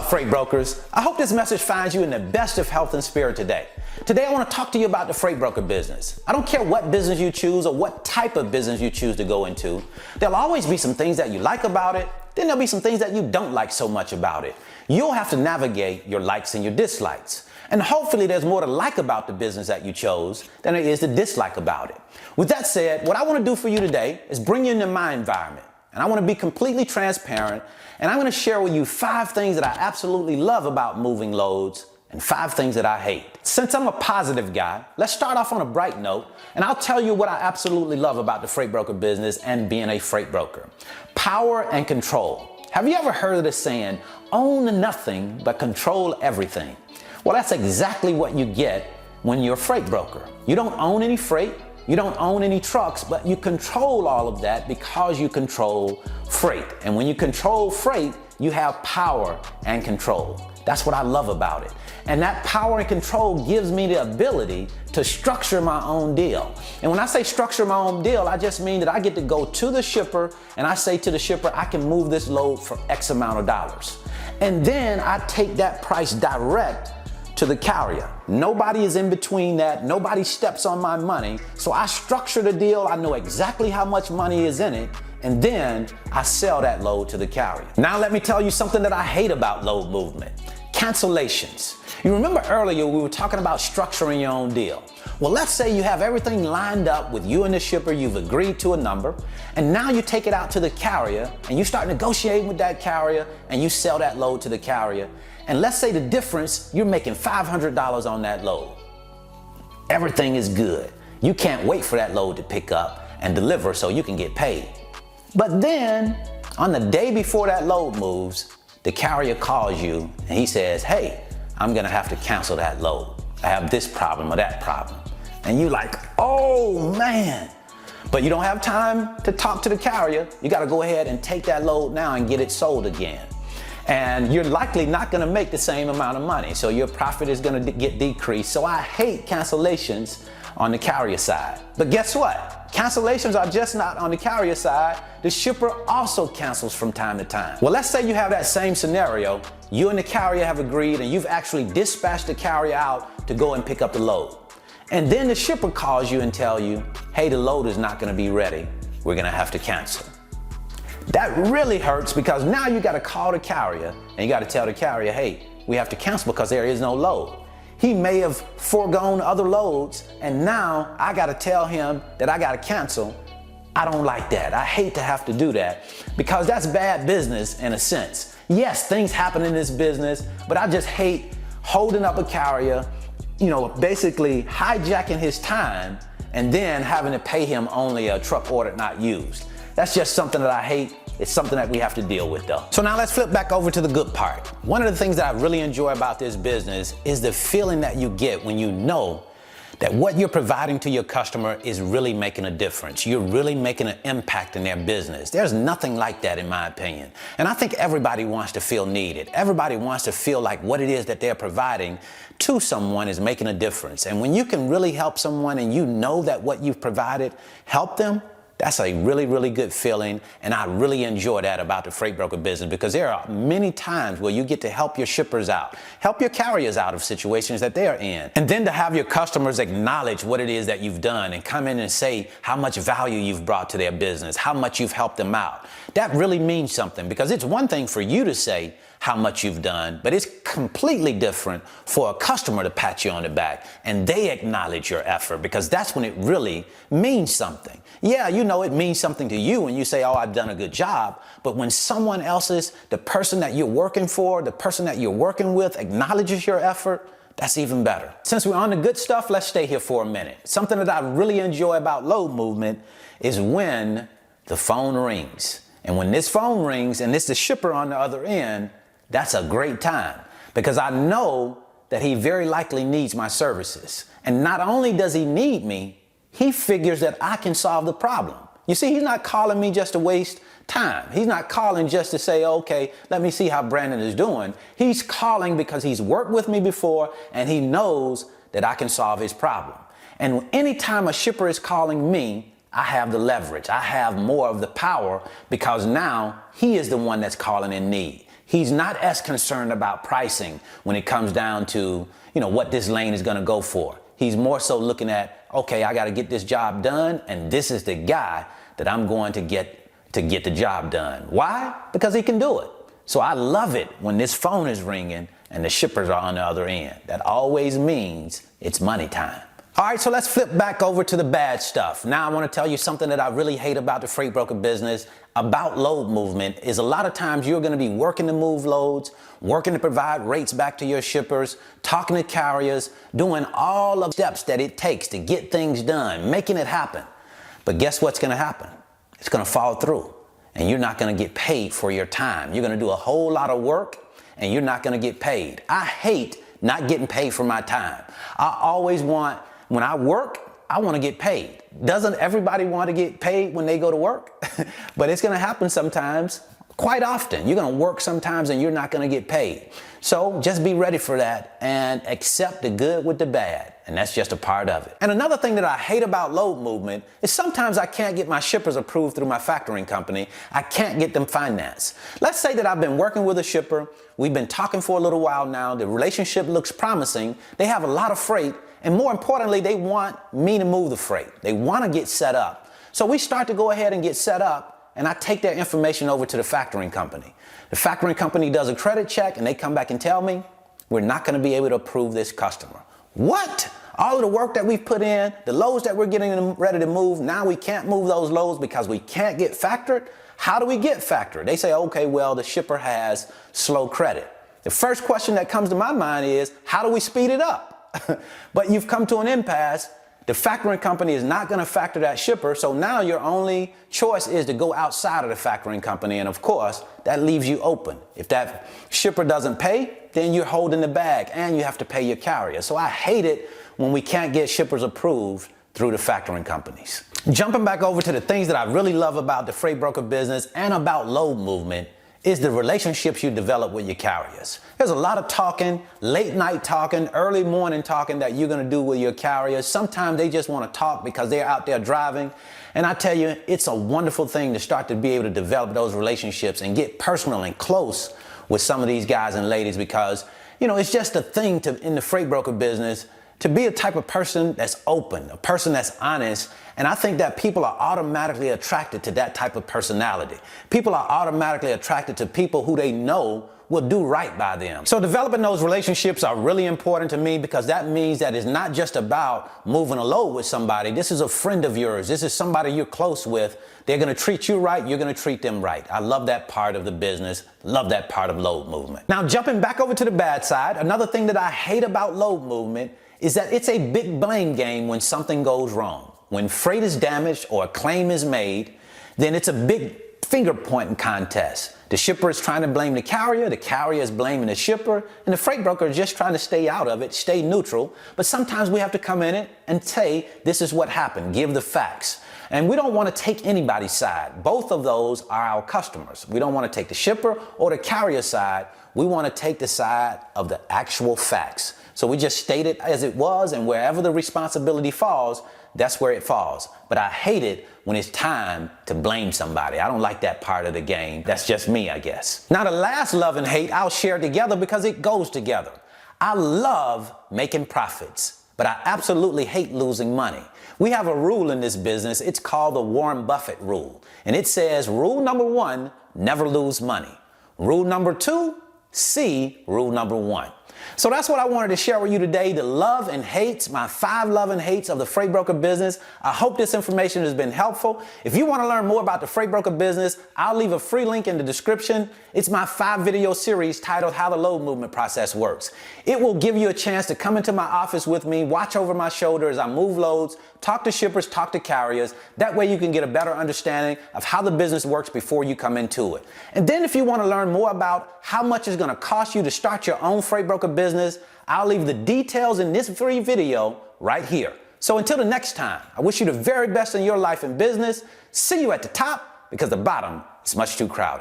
freight brokers? I hope this message finds you in the best of health and spirit today. Today I want to talk to you about the freight broker business. I don't care what business you choose or what type of business you choose to go into. There'll always be some things that you like about it, then there'll be some things that you don't like so much about it. You'll have to navigate your likes and your dislikes. And hopefully there's more to like about the business that you chose than there is to dislike about it. With that said, what I want to do for you today is bring you into my environment. And I want to be completely transparent, and I'm going to share with you 5 things that I absolutely love about moving loads and 5 things that I hate. Since I'm a positive guy, let's start off on a bright note, and I'll tell you what I absolutely love about the freight broker business and being a freight broker. Power and control. Have you ever heard of the saying, own nothing but control everything? Well, that's exactly what you get when you're a freight broker. You don't own any freight. You don't own any trucks, but you control all of that because you control freight. And when you control freight, you have power and control. That's what I love about it. And that power and control gives me the ability to structure my own deal. And when I say structure my own deal, I just mean that I get to go to the shipper and I say to the shipper, I can move this load for X amount of dollars. And then I take that price direct to the carrier. Nobody is in between that. Nobody steps on my money. So I structure the deal. I know exactly how much money is in it. And then I sell that load to the carrier. Now let me tell you something that I hate about load movement. Cancellations. You remember earlier we were talking about structuring your own deal. Well, let's say you have everything lined up with you and the shipper, you've agreed to a number, and now you take it out to the carrier and you start negotiating with that carrier and you sell that load to the carrier. And let's say the difference, you're making $500 on that load. Everything is good. You can't wait for that load to pick up and deliver so you can get paid. But then on the day before that load moves, the carrier calls you and he says, hey, I'm gonna have to cancel that load. I have this problem or that problem. And you like, oh man. But you don't have time to talk to the carrier. You gotta go ahead and take that load now and get it sold again. And you're likely not gonna make the same amount of money. So your profit is gonna get decreased. So I hate cancellations on the carrier side. But guess what? Cancellations are just not on the carrier side. The shipper also cancels from time to time. Well, let's say you have that same scenario. You and the carrier have agreed and you've actually dispatched the carrier out to go and pick up the load. And then the shipper calls you and tells you, hey, the load is not gonna be ready. We're gonna have to cancel. That really hurts because now you gotta call the carrier and you gotta tell the carrier, hey, we have to cancel because there is no load. He may have foregone other loads and now I gotta tell him that I gotta cancel. I don't like that. I hate to have to do that because that's bad business in a sense. Yes, things happen in this business, but I just hate holding up a carrier, basically hijacking his time and then having to pay him only a truck order not used. That's just something that I hate. It's something that we have to deal with though. So now let's flip back over to the good part. One of the things that I really enjoy about this business is the feeling that you get when you know that what you're providing to your customer is really making a difference. You're really making an impact in their business. There's nothing like that in my opinion. And I think everybody wants to feel needed. Everybody wants to feel like what it is that they're providing to someone is making a difference. And when you can really help someone and you know that what you've provided helped them, that's a really, really good feeling, and I really enjoy that about the freight broker business because there are many times where you get to help your shippers out, help your carriers out of situations that they are in, and then to have your customers acknowledge what it is that you've done and come in and say how much value you've brought to their business, how much you've helped them out. That really means something because it's one thing for you to say how much you've done, but it's completely different for a customer to pat you on the back and they acknowledge your effort because that's when it really means something. Yeah, it means something to you when you say, oh, I've done a good job, but when someone else's, the person that you're working for, the person that you're working with acknowledges your effort, that's even better. Since we're on the good stuff, let's stay here for a minute. Something that I really enjoy about load movement is when the phone rings. And when this phone rings and it's the shipper on the other end, that's a great time because I know that he very likely needs my services. And not only does he need me, he figures that I can solve the problem. You see, he's not calling me just to waste time. He's not calling just to say, okay, let me see how Brandon is doing. He's calling because he's worked with me before and he knows that I can solve his problem. And anytime a shipper is calling me, I have the leverage. I have more of the power because now he is the one that's calling in need. He's not as concerned about pricing when it comes down to, what this lane is going to go for. He's more so looking at, okay, I got to get this job done, and this is the guy that I'm going to get the job done. Why? Because he can do it. So I love it when this phone is ringing and the shippers are on the other end. That always means it's money time. All right, so let's flip back over to the bad stuff. Now I want to tell you something that I really hate about the freight broker business, about load movement, is a lot of times you're going to be working to move loads, working to provide rates back to your shippers, talking to carriers, doing all of the steps that it takes to get things done, making it happen. But guess what's going to happen? It's going to fall through, and you're not going to get paid for your time. You're going to do a whole lot of work, and you're not going to get paid. I hate not getting paid for my time. I always want, when I work, I want to get paid. Doesn't everybody want to get paid when they go to work? But it's going to happen sometimes, quite often. You're going to work sometimes and you're not going to get paid. So just be ready for that and accept the good with the bad. And that's just a part of it. And another thing that I hate about load movement is sometimes I can't get my shippers approved through my factoring company. I can't get them financed. Let's say that I've been working with a shipper. We've been talking for a little while now. The relationship looks promising. They have a lot of freight. And more importantly, they want me to move the freight. They want to get set up. So we start to go ahead and get set up, and I take their information over to the factoring company. The factoring company does a credit check, and they come back and tell me, we're not going to be able to approve this customer. What? All of the work that we've put in, the loads that we're getting ready to move, now we can't move those loads because we can't get factored? How do we get factored? They say, okay, well, the shipper has slow credit. The first question that comes to my mind is, how do we speed it up? But you've come to an impasse. The factoring company is not going to factor that shipper, so now your only choice is to go outside of the factoring company, and of course, that leaves you open. If that shipper doesn't pay, then you're holding the bag, and you have to pay your carrier. So I hate it when we can't get shippers approved through the factoring companies. Jumping back over to the things that I really love about the freight broker business and about load movement is the relationships you develop with your carriers. There's a lot of talking, late night talking, early morning talking that you're going to do with your carriers. Sometimes they just want to talk because they're out there driving. And I tell you, it's a wonderful thing to start to be able to develop those relationships and get personal and close with some of these guys and ladies because, it's just a thing in the freight broker business to be a type of person that's open, a person that's honest. And I think that people are automatically attracted to that type of personality. People are automatically attracted to people who they know will do right by them. So developing those relationships are really important to me because that means that it's not just about moving a load with somebody. This is a friend of yours. This is somebody you're close with. They're going to treat you right. You're going to treat them right. I love that part of the business. Love that part of load movement. Now, jumping back over to the bad side, another thing that I hate about load movement is that it's a big blame game when something goes wrong. When freight is damaged or a claim is made, then it's a big finger pointing contest. The shipper is trying to blame the carrier is blaming the shipper, and the freight broker is just trying to stay out of it, stay neutral. But sometimes we have to come in it and say, this is what happened, give the facts. And we don't want to take anybody's side. Both of those are our customers. We don't want to take the shipper or the carrier side. We want to take the side of the actual facts. So we just state it as it was, and wherever the responsibility falls, that's where it falls. But I hate it when it's time to blame somebody. I don't like that part of the game. That's just me, I guess. Now, the last love and hate I'll share together because it goes together. I love making profits, but I absolutely hate losing money. We have a rule in this business. It's called the Warren Buffett rule. And it says, rule number 1, never lose money. Rule number 2, see rule number 1. So that's what I wanted to share with you today, the love and hates, my 5 love and hates of the freight broker business. I hope this information has been helpful. If you want to learn more about the freight broker business, I'll leave a free link in the description. It's my 5-video series titled How the Load Movement Process Works. It will give you a chance to come into my office with me, watch over my shoulder as I move loads, talk to shippers, talk to carriers. That way you can get a better understanding of how the business works before you come into it. And then if you want to learn more about how much it's going to cost you to start your own freight broker business, I'll leave the details in this free video right here. So until the next time, I wish you the very best in your life and business. See you at the top because the bottom is much too crowded.